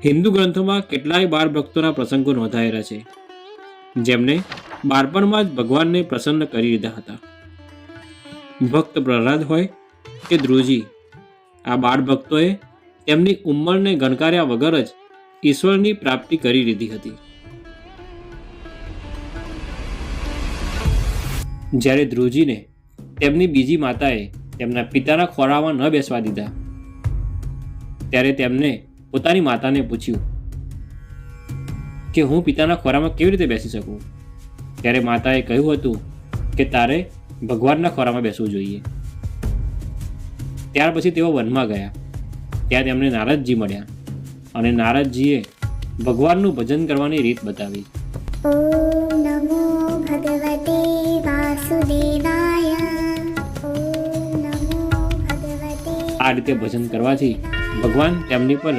હિન્દુ ગ્રંથોમાં કેટલાય બાળ ભક્તોના પ્રસંગો નોંધાયેલા છે, જેમને બાળપણમાં જ ભગવાનને પ્રસન્ન કરી લીધા હતા. ભક્ત પ્રહલાદ હોય કે ધ્રુવજી, આ બાળ ભક્તોએ તેમની ઉંમરને ગણકાર્યા વગર જ ઈશ્વરની પ્રાપ્તિ કરી લીધી હતી. જ્યારે ધ્રુવજીને તેમની બીજી માતાએ તેમના પિતાના ખોળામાં ન બેસવા દીધા, ત્યારે તેમને પોતાની માતાને પૂછ્યું કે હું પિતાના ખોળામાં કેવી રીતે બેસી શકું. ત્યારે માતાએ કહ્યું હતું કે તારે ભગવાનના ખોળામાં બેસવું જોઈએ. ત્યાર પછી તેઓ વનમાં ગયા. ત્યાં તેમને નારદજી મળ્યા અને નારદજીએ ભગવાનનું ભજન કરવાની રીત બતાવી. ઓમ નમો ભગવતે વાસુદેવાય. ઓમ નમો ભગવતે. આ રીતે ભજન કરવાથી ભગવાન તેમની પર